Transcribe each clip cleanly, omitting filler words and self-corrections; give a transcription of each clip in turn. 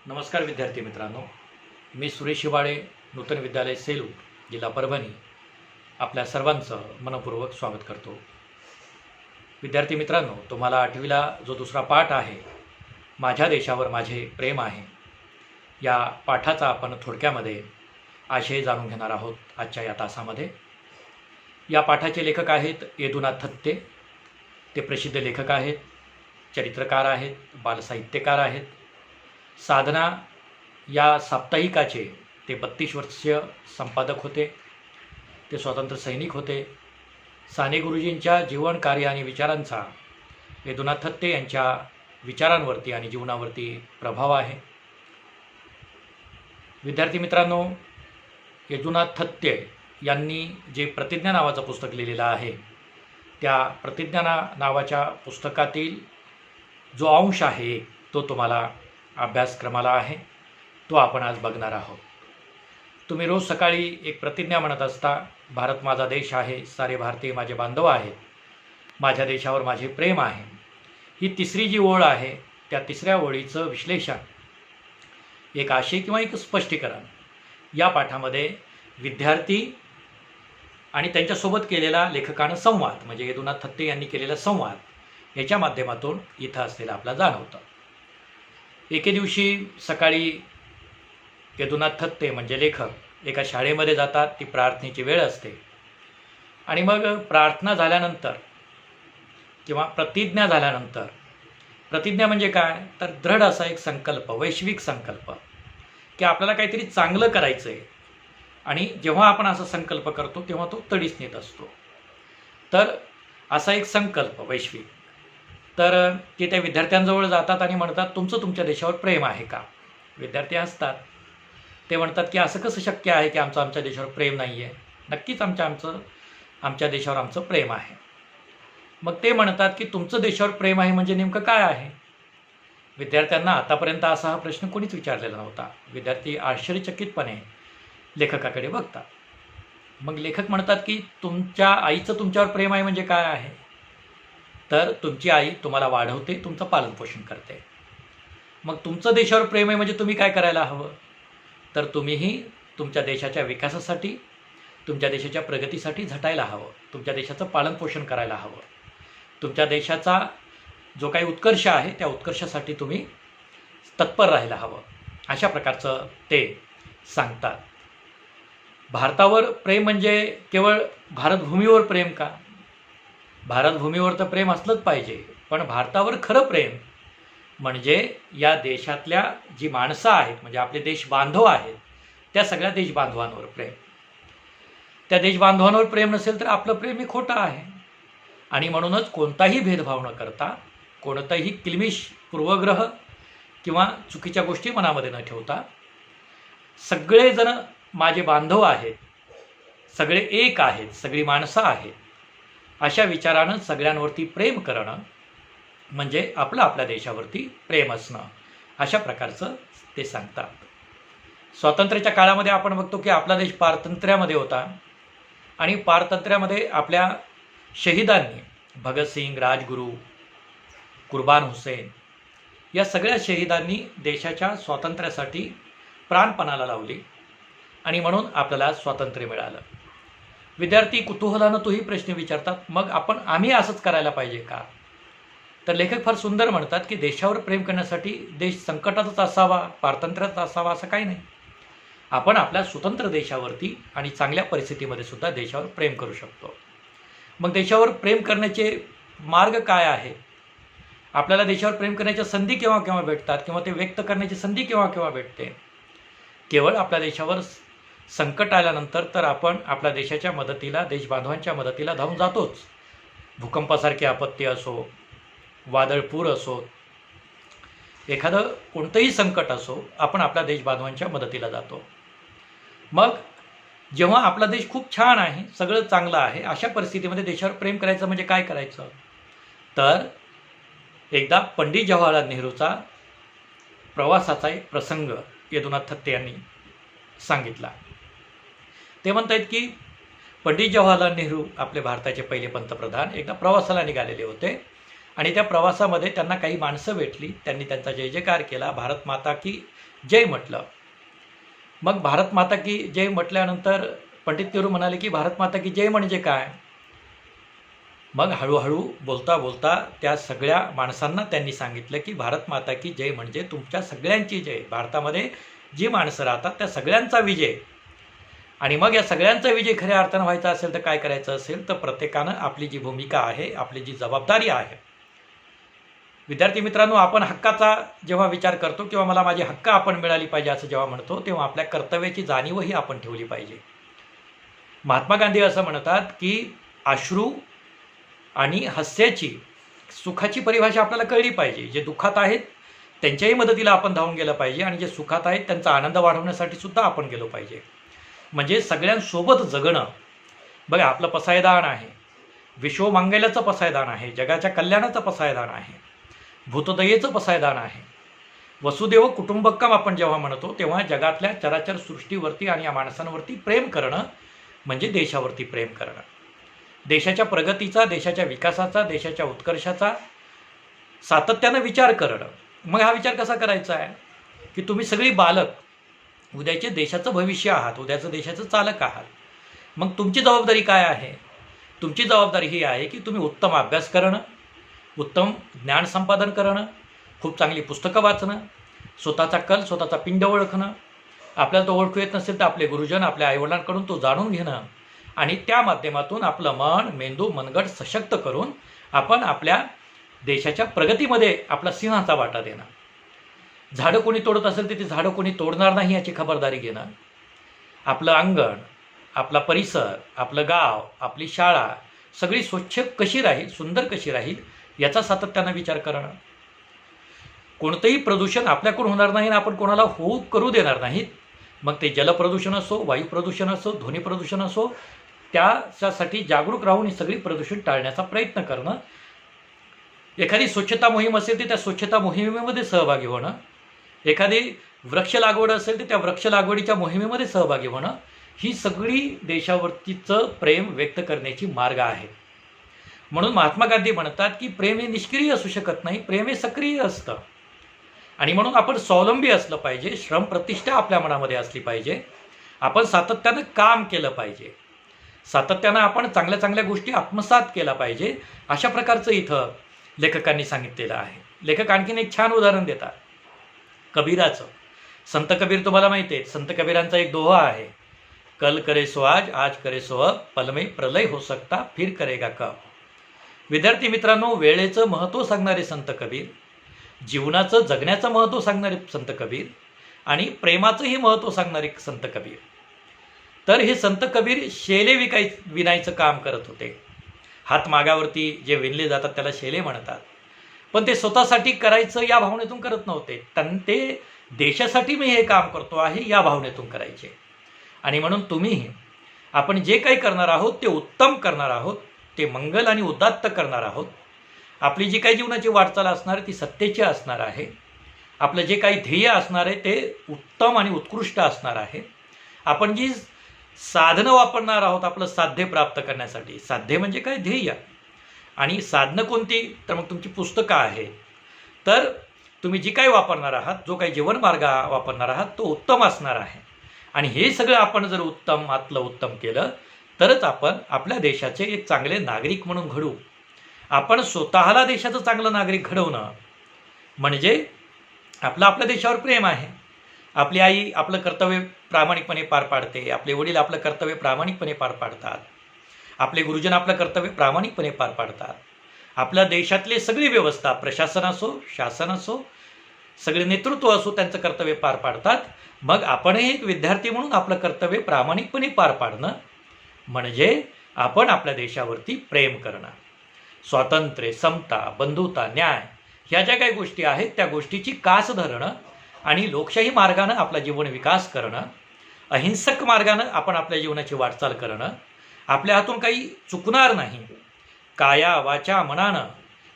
नमस्कार विद्यार्थी मित्रांनो, मी सुरेश शिवाळे, नूतन विद्यालय सेलू, जिल्हा परभणी, आपल्या सर्वांचं मनपूर्वक स्वागत करतो। विद्यार्थी मित्रांनो, तुम्हाला 8वीला जो दुसरा पाठ आहे, माझ्या देशावर माझे प्रेम आहे, या पाठाचा आपण थोडक्यामध्ये आशय जाणून घेणार आहोत आजच्या या तासामध्ये। या पाठाचे लेखक आहेत यदुनाथ थत्ते। ते प्रसिद्ध लेखक आहेत, चरित्रकार आहेत, बालसाहित्यकार आहेत। साधना या साप्ताहिकाचे ते 32 वर्षीय संपादक होते। ते स्वातंत्र्य सैनिक होते। साने गुरुजींच्या जीवन, कार्य आणि विचारांचा यदुनाथ थत्ते यांच्या विचारांवरती आणि जीवनावरती प्रभाव आहे। विद्यार्थी मित्रांनो, यदुनाथ थत्ते यांनी जे प्रतिज्ञा नावाचं पुस्तक लिहिलेलं आहे, त्या प्रतिज्ञा नावाच्या पुस्तकातील जो अंश आहे तो तुम्हाला अभ्यासक्रमाला आहे, तो आपण आज बघणार आहोत। तुम्ही रोज सकाळी एक प्रतिज्ञा म्हणत असता, भारत माझा देश आहे, सारे भारतीय माझे बांधव आहेत, माझ्या देशावर माझे प्रेम आहे। ही तिसरी जी ओळ आहे, त्या तिसऱ्या ओळीचं विश्लेषण, एक आशय किंवा एक स्पष्टीकरण या पाठामध्ये विद्यार्थी आणि त्यांच्यासोबत केलेला लेखकानं संवाद, म्हणजे यदुनाथ थत्ते यांनी केलेला संवाद, याच्या माध्यमातून इथं असलेलं आपला जाणवतं। एके दिवशी सकाळी यदुनाथ थत्ते म्हणजे लेखक एका शाळेमध्ये जातात। ती प्रार्थनेची वेळ असते आणि मग प्रार्थना झाल्यानंतर किंवा प्रतिज्ञा झाल्यानंतर, प्रतिज्ञा म्हणजे काय तर दृढ असा एक संकल्प, वैश्विक संकल्प, की आपल्याला काहीतरी चांगलं करायचं आहे। आणि जेव्हा आपण असा संकल्प करतो तेव्हा तो तडीस नेत असतो। तर असा एक संकल्प वैश्विक, तर ते त्या विद्यार्थ्यांजवळ जातात आणि म्हणतात, तुमचं तुमच्या देशावर प्रेम आहे का? विद्यार्थी हसतात। ते म्हणतात की असं कसं शक्य आहे की आमच्या देशावर प्रेम नाही आहे? नक्कीच आमच्या देशावर आमचं प्रेम आहे। मग ते म्हणतात की तुमचं देशावर प्रेम आहे म्हणजे नेमकं काय आहे? विद्यार्थ्यांना आतापर्यंत असा हा प्रश्न कोणीच विचारलेला नव्हता। विद्यार्थी आश्चर्यचकितपणे लेखकाकडे बघतात। मग लेखक म्हणतात की तुमच्या आईचं तुमच्यावर प्रेम आहे म्हणजे काय आहे? तर तुमची आई तुम्हाला वाढवते, तुमचं पालनपोषण करते। मग तुमचं देशावर प्रेम आहे म्हणजे तुम्ही काय करायला हवं? तर तुम्हीही तुमच्या देशाच्या विकासासाठी, तुमच्या देशाच्या प्रगतीसाठी झटायला हवं, तुमच्या देशाचं पालनपोषण करायला हवं, तुमच्या देशाचा जो काही उत्कर्ष आहे त्या उत्कर्षासाठी तुम्ही तत्पर राहायला हवं, अशा प्रकारचं ते सांगतात। भारतावर प्रेम म्हणजे केवळ भारतभूमीवर प्रेम का? भारतभूमीवर तर प्रेम असलंच पाहिजे, पण भारतावर खरं प्रेम म्हणजे या देशातल्या जी माणसं आहेत, म्हणजे आपले देश बांधव आहेत, त्या सगळ्या देशबांधवांवर प्रेम। त्या देशबांधवांवर प्रेम नसेल तर आपलं प्रेम हे खोटं आहे। आणि म्हणूनच कोणताही भेदभाव न करता, कोणताही किलमिश, पूर्वग्रह किंवा चुकीच्या गोष्टी मनामध्ये न ठेवता, सगळेजण माझे बांधव आहेत, सगळे एक आहेत, सगळी माणसं आहेत, अशा विचारानं सगळ्यांवरती प्रेम करणं म्हणजे आपल्या देशावरती प्रेम असणं, अशा प्रकारचं ते सांगतात। स्वातंत्र्याच्या काळामध्ये आपण बघतो की आपला देश पारतंत्र्यामध्ये होता आणि पारतंत्र्यामध्ये आपल्या शहीदांनी, भगतसिंग, राजगुरू, कुर्बान हुसेन, या सगळ्या शहीदांनी देशाच्या स्वातंत्र्यासाठी प्राणपणाला लावली आणि म्हणून आपल्याला स्वातंत्र्य मिळालं। विद्यार्थी कुतूहलानं तोही प्रश्न विचारतात, मग आम्ही असंच करायला पाहिजे का? तर लेखक फार सुंदर म्हणतात की देशावर प्रेम करण्यासाठी देश संकटातच असावा, पारतंत्र्यात असावा असं काही नाही। आपण आपल्या स्वतंत्र देशावरती आणि चांगल्या परिस्थितीमध्ये सुद्धा देशावर प्रेम करू शकतो। मग देशावर प्रेम करण्याचे मार्ग काय आहे? आपल्याला देशावर प्रेम करण्याच्या संधी केव्हा केव्हा भेटतात किंवा ते व्यक्त करण्याची संधी केव्हा केव्हा भेटते? केवळ आपल्या देशावर संकट आल्यानंतर तर आपण आपल्या देशाच्या मदतीला, देशबांधवांच्या मदतीला धावून जातोच। भूकंपासारखी आपत्ती असो, वादळपूर असो, एखादं कोणतंही संकट असो, आपण आपल्या देशबांधवांच्या मदतीला जातो। मग जेव्हा आपला देश खूप छान आहे, सगळं चांगलं आहे, अशा परिस्थितीमध्ये देशावर प्रेम करायचं म्हणजे काय करायचं? तर एकदा पंडित जवाहरलाल नेहरूचा प्रवासाचा एक प्रसंग यदुनाथ थत्ते यांनी सांगितला। ते म्हणतात की पंडित जवाहरलाल नेहरू, आपले भारताचे पहिले पंतप्रधान, एकदा प्रवासाला निघालेले होते आणि त्या प्रवासामध्ये त्यांना काही माणसं भेटली, त्यांनी त्यांचा जय जयकार केला, भारत माता की जय म्हटलं. मग भारत माता की जय म्हटल्यानंतर पंडित नेहरू म्हणाले की भारत माता की जय म्हणजे काय. मग हळूहळू बोलता बोलता त्या सगळ्या माणसांना त्यांनी सांगितलं की भारत माता की जय म्हणजे तुमच्या सगळ्यांची जय, भारतामध्ये जी माणसं राहतात त्या सगळ्यांचा विजय. आणि मग या सगळ्यांचा विजय खऱ्या अर्थानं व्हायचा असेल तर काय करायचं असेल तर प्रत्येकानं आपली जी भूमिका आहे, आपली जी जबाबदारी आहे. विद्यार्थी मित्रांनो, आपण हक्काचा जेव्हा विचार करतो किंवा मला माझी हक्क आपण मिळाली पाहिजे असं जेव्हा म्हणतो, तेव्हा आपल्या कर्तव्याची जाणीवही आपण ठेवली पाहिजे. महात्मा गांधी असं म्हणतात की अश्रू आणि हास्याची, सुखाची परिभाषा आपल्याला कळली पाहिजे. जे दुःखात आहेत त्यांच्याही मदतीला आपण धावून गेलं पाहिजे आणि जे सुखात आहेत त्यांचा आनंद वाढवण्यासाठी सुद्धा आपण गेलो पाहिजे. म्हणजे सगळ्यांसोबत जगणं. बघा, आपलं पसायदान आहे, विश्वमंगल्याचं पसायदान आहे, जगाच्या कल्याणाचं पसायदान आहे, भूतदयेचं पसायदान आहे. वसुदेव कुटुंबकम आपण जेव्हा म्हणतो तेव्हा जगातल्या चराचर सृष्टीवरती आणि या माणसांवरती प्रेम करणं म्हणजे देशावरती प्रेम करणं. देशाच्या प्रगतीचा, देशाच्या विकासाचा, देशाच्या उत्कर्षाचा सातत्यानं विचार करणं. मग हा विचार कसा करायचा आहे की तुम्ही सगळी बालक उद्याचे देशाचं भविष्य आहात, उद्याचं देशाचं चालक आहात. मग तुमची जबाबदारी काय आहे. तुमची जबाबदारी ही आहे की तुम्ही उत्तम अभ्यास करणं, उत्तम ज्ञान संपादन करणं, खूप चांगली पुस्तकं वाचणं, स्वतःचा कल, स्वतःचा पिंड ओळखणं, आपल्याला तो ओळखू येत नसेल तर आपले गुरुजन, आपल्या आईवडिलांकडून तो जाणून घेणं आणि त्या माध्यमातून आपलं मन, मेंदू, मनगट सशक्त करून आपण आपल्या देशाच्या प्रगतीमध्ये आपला सिंहाचा वाटा देणं. झाडं कोणी तोडत असेल तर ती झाडं कोणी तोडणार नाही याची खबरदारी घेणं. आपलं अंगण, आपला परिसर, आपलं गाव, आपली शाळा सगळी स्वच्छ कशी राहील, सुंदर कशी राहील याचा सातत्यानं विचार करणं. कोणतंही प्रदूषण आपल्याकडून होणार नाही आणि आपण कोणाला होऊ करू देणार नाहीत. मग ते जलप्रदूषण असो, वायू प्रदूषण असो, ध्वनी प्रदूषण असो, त्याच्यासाठी जागरूक राहून ही सगळी प्रदूषण टाळण्याचा प्रयत्न करणं. एखादी स्वच्छता मोहीम असेल तर त्या स्वच्छता मोहिमेमध्ये सहभागी होणं. एखादी वृक्ष लागवड असेल तर त्या वृक्ष लागवडीच्या मोहिमेमध्ये सहभागी होणं. ही सगळी देशावरतीचं प्रेम व्यक्त करण्याची मार्ग आहे. म्हणून महात्मा गांधी म्हणतात की प्रेम हे निष्क्रिय असू शकत नाही, प्रेम हे सक्रिय असतं. आणि म्हणून आपण स्वावलंबी असलं पाहिजे, श्रम प्रतिष्ठा आपल्या मनामध्ये असली पाहिजे, आपण सातत्यानं काम केलं पाहिजे, सातत्यानं आपण चांगल्या चांगल्या गोष्टी आत्मसात केल्या पाहिजे. अशा प्रकारचं इथं लेखकांनी सांगितलेलं आहे. लेखक आणखीन एक छान उदाहरण देतात कबीराचं. संत कबीर तुम्हाला माहिती आहे, संत कबीरांचा एक दोहा आहे, कल करे सो आज करे सो अब, पल में प्रलय हो सकता फिर करेगा कब. विद्यार्थी मित्रांनो, वेळेचं महत्त्व सांगणारे संत कबीर, जीवनाचं जगण्याचं महत्त्व सांगणारे संत कबीर आणि प्रेमाचंही महत्त्व सांगणारे संत कबीर. तर हे संत कबीर शेले विणायचं काम करत होते. हातमागावरती जे विणले जातात त्याला शेले म्हणतात. पण ते स्वतःसाठी करायचं या भावनेतून करत नव्हते. ते देशासाठी मी हे काम करतो आहे या भावनेतून करायचे. आणि म्हणून तुम्ही आपण जे काही करणार आहोत ते उत्तम करणार आहोत, ते मंगल आणि उदात्त करणार आहोत. आपली जी काही जीवनाची वाटचाल असणार आहे ती सत्तेची असणार आहे. आपलं जे काही ध्येय असणार आहे ते उत्तम आणि उत्कृष्ट असणार आहे. आपण जी साधनं वापरणार आहोत आपलं साध्य प्राप्त करण्यासाठी, साध्य म्हणजे काय, ध्येय. आणि साधनं कोणती, तर मग तुमची पुस्तकं आहेत. तर तुम्ही जी काही वापरणार आहात, जो काही जीवनमार्ग वापरणार आहात तो उत्तम असणार आहे. आणि हे सगळं आपण जर उत्तम केलं तरच आपण आपल्या देशाचे एक चांगले नागरिक म्हणून घडू. आपण स्वतःला देशाचं चांगलं नागरिक घडवणं म्हणजे आपल्या देशावर प्रेम आहे. आपली आई आपलं कर्तव्य प्रामाणिकपणे पार पाडते, आपले वडील आपलं कर्तव्य प्रामाणिकपणे पार पाडतात, आपले गुरुजन आपलं कर्तव्य प्रामाणिकपणे पार पाडतात. आपल्या देशातले सगळी व्यवस्था, प्रशासन असो, शासन असो, सगळे नेतृत्व असो, त्यांचं कर्तव्य पार पाडतात. मग आपणही एक विद्यार्थी म्हणून आपलं कर्तव्य प्रामाणिकपणे पार पाडणं म्हणजे आपण आपल्या देशावरती प्रेम करणं. स्वातंत्र्य, समता, बंधुता, न्याय ह्या ज्या काही गोष्टी आहेत त्या गोष्टीची कास धरणं आणि लोकशाही मार्गानं आपला जीवन विकास करणं, अहिंसक मार्गानं आपण आपल्या जीवनाची वाटचाल करणं, आपल्या हातून काही चुकणार नाही, काया वाचा मनानं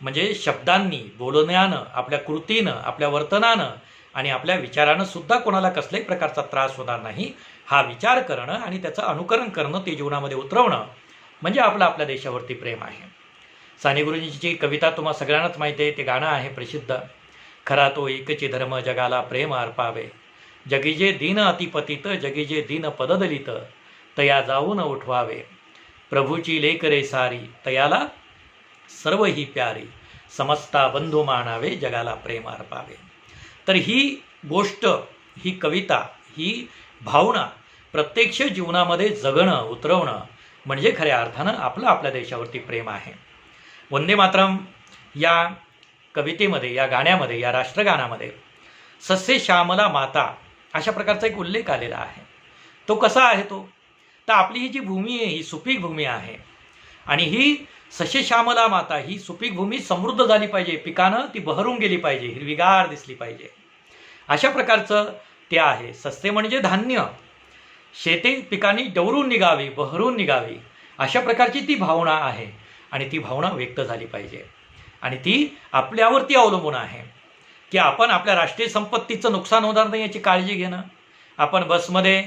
म्हणजे शब्दांनी, बोलण्यानं, आपल्या कृतीनं, आपल्या वर्तनानं आणि आपल्या विचारानं सुद्धा कोणाला कसल्याही प्रकारचा त्रास होणार नाही हा विचार करणं आणि त्याचं अनुकरण करणं, ते जीवनामध्ये उतरवणं म्हणजे आपलं आपल्या देशावरती प्रेम आहे. साने गुरुजींची कविता तुम्हा सगळ्यांनाच माहिती आहे. ते गाणं आहे प्रसिद्ध, खरा तो एकची धर्म जगाला प्रेम अर्पावे. जगीजे दीन अतिपतित जगीजे दीन पददलित तया जाऊन उठवावे. प्रभूची लेक रे सारी तयाला सर्व ही प्यारी. समस्ता बंधू मानावे जगाला प्रेम अर्पावे. तर ही गोष्ट, ही कविता, ही भावना प्रत्यक्ष जीवनामध्ये जगणं, उतरवणं म्हणजे खऱ्या अर्थानं आपलं आपल्या देशावरती प्रेम आहे. वंदे मातरम या कवितेमध्ये, या गाण्यामध्ये, या राष्ट्रगानामध्ये सस्ये श्यामला माता अशा प्रकारचा एक उल्लेख आलेला आहे. तो कसा आहे तो? तर आपली ही जी भूमी आहे ही सुपीक भूमी आहे आणि ही सस्ये श्यामला माता, ही सुपीक भूमी समृद्ध झाली पाहिजे, पिकानं ती बहरून गेली पाहिजे, हिरवीगार दिसली पाहिजे, अशा प्रकारचं ते आहे. सस्ये म्हणजे धान्य, शेते पिकांनी डवरून निघावी, बहरून निघावी, अशा प्रकारची ती भावना आहे आणि ती भावना व्यक्त झाली पाहिजे. आणि ती आपल्यावरती अवलंबून आहे की आपण आपल्या राष्ट्रीय संपत्तीचं नुकसान होणार नाही याची काळजी घेणं. आपण बसमध्ये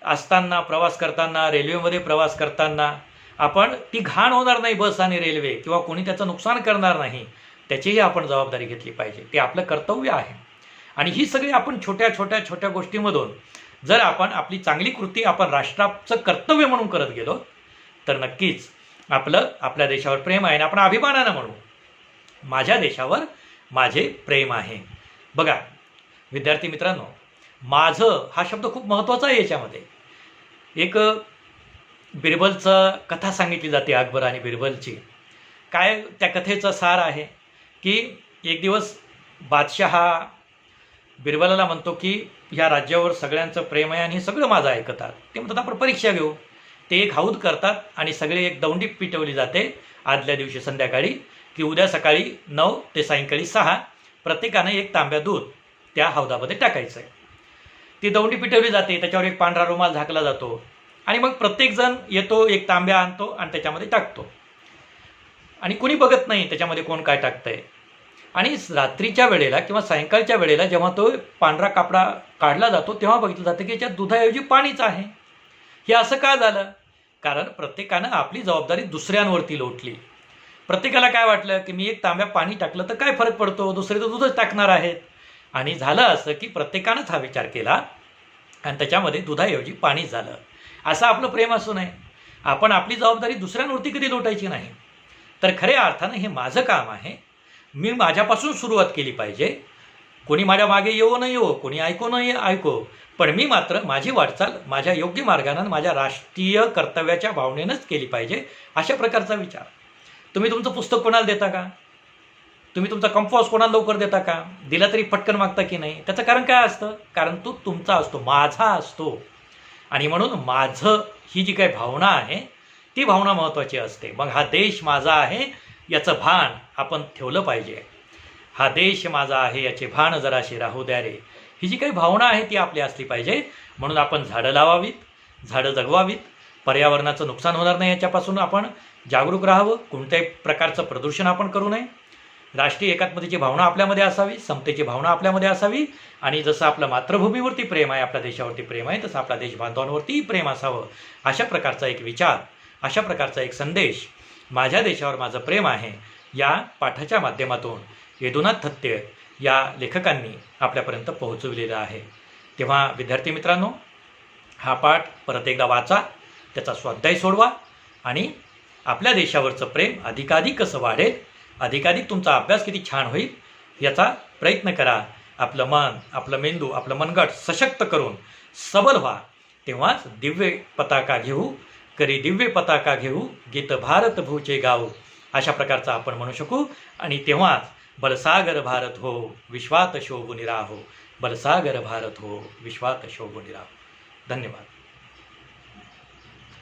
असताना, प्रवास करताना, रेल्वेमध्ये प्रवास करताना आपण ती घाण होणार नाही बस आणि रेल्वे, किंवा कोणी त्याचं नुकसान करणार नाही, त्याचीही आपण जबाबदारी घेतली पाहिजे. ते आपलं कर्तव्य आहे. आणि ही सगळी आपण छोट्या छोट्या छोट्या गोष्टींमधून जर आपण आपली चांगली कृती आपण राष्ट्राचं कर्तव्य म्हणून करत गेलो तर नक्कीच आपल्या देशावर प्रेम आहे आणि आपण अभिमानानं म्हणू, माझ्या देशावर माझे प्रेम आहे. बघा विद्यार्थी मित्रांनो, माझं हा शब्द खूप महत्त्वाचा आहे. याच्यामध्ये एक बिरबलचं कथा सांगितली जाते, अकबर आणि बिरबलची. काय त्या कथेचं सार आहे की एक दिवस बादशाह हा बिरबलाला म्हणतो की ह्या राज्यावर सगळ्यांचं प्रेम आहे आणि हे सगळं माझं ऐकतात. ते म्हणतात आपण परीक्षा घेऊ. ते एक हौद करतात आणि सगळे एक दौंडी पिटवली जाते आदल्या दिवशी संध्याकाळी की उद्या सकाळी 9 ते सायंकाळी 6 प्रत्येकानं एक तांब्या दूध त्या हौदामध्ये टाकायचं आहे. ती दौंडी पिटवली जाते, त्याच्यावर एक पांढरा रुमाल झाकला जातो आणि मग प्रत्येकजण येतो, एक तांब्या आणतो आणि त्याच्यामध्ये टाकतो आणि कोणी बघत नाही त्याच्यामध्ये कोण काय टाकतंय. आणि रात्रीच्या वेळेला किंवा सायंकाळच्या वेळेला जेव्हा तो पांढरा कापडा काढला जातो तेव्हा बघितलं जातं की याच्यात दुधाऐवजी पाणीच आहे. हे असं का झालं? कारण प्रत्येकानं आपली जबाबदारी दुसऱ्यांवरती लोटली. प्रत्येकाला काय वाटलं की मी एक तांब्या पाणी टाकलं तर काय फरक पडतो, दुसरे तर दूधच टाकणार आहेत. आणि झालं असं की प्रत्येकानंच हा विचार केला आणि त्याच्यामध्ये दुधाऐवजी पाणीच झालं. असं आपलं प्रेम असू नये. आपण आपली जबाबदारी दुसऱ्यांवरती कधी लोटायची नाही. तर खऱ्या अर्थानं हे माझं काम आहे, मी माझ्यापासून सुरुवात केली पाहिजे. कोणी माझ्या मागे येवो न येवो, कोणी ऐको न ऐको, पण मी मात्र माझी वाटचाल माझ्या योग्य मार्गानं, माझ्या राष्ट्रीय कर्तव्याच्या भावनेनंच केली पाहिजे, अशा प्रकारचा विचार. तुम्ही तुमचं पुस्तक कोणाला देता का? तुम्ही तुमचा कंपॉस कोणाला लवकर देता का? दिला तरी पटकन मागता की नाही? त्याचं कारण काय असतं? कारण तो तुमचा असतो, माझा असतो. आणि म्हणून माझं ही जी काही भावना आहे ती भावना महत्त्वाची असते. मग हा देश माझा आहे याचं भान आपण ठेवलं पाहिजे. हा देश माझा आहे याचे भान जराशी राहू द्या रे, ही जी काही भावना आहे ती आपली असली पाहिजे. म्हणून आपण झाडं लावावीत, झाडं जगवावीत, पर्यावरणाचं नुकसान होणार नाही याच्यापासून आपण जागरूक राहावं, कोणत्याही प्रकारचं प्रदूषण आपण करू नये. राष्ट्रीय एकात्मतेची भावना आपल्यामध्ये असावी, समतेची भावना आपल्यामध्ये असावी. आणि जसं आपलं मातृभूमीवरती प्रेम आहे, आपल्या देशावरती प्रेम आहे, तसं आपल्या देशबांधवांवरतीही प्रेम असावं. अशा प्रकारचा एक विचार, अशा प्रकारचा एक संदेश, माझ्या देशावर माझं प्रेम आहे, या पाठाच्या माध्यमातून यदुनाथ थत्ते या लेखकांनी आपल्यापर्यंत पोहोचविलेला आहे. तेव्हा विद्यार्थी मित्रांनो, हा पाठ परत एकदा वाचा, त्याचा स्वाध्याय सोडवा आणि आपल्या देशावरचं प्रेम अधिकाधिक कसं वाढेल, अधिकाधिक तुमचा अभ्यास किती छान होईल याचा प्रयत्न करा. आपलं मन, आपलं मेंदू, आपलं मनगट सशक्त करून सबल व्हा. तेव्हाच दिव्य पताका घेऊ, करी दिव्य पताका घेऊ, गीत भारत भूचे गाऊ, अशा प्रकारचा आपण म्हणू शकू. आणि तेव्हाच बलसागर भारत हो, विश्वात शोभून राहो, बलसागर भारत हो, विश्वात शोभून राहो. धन्यवाद.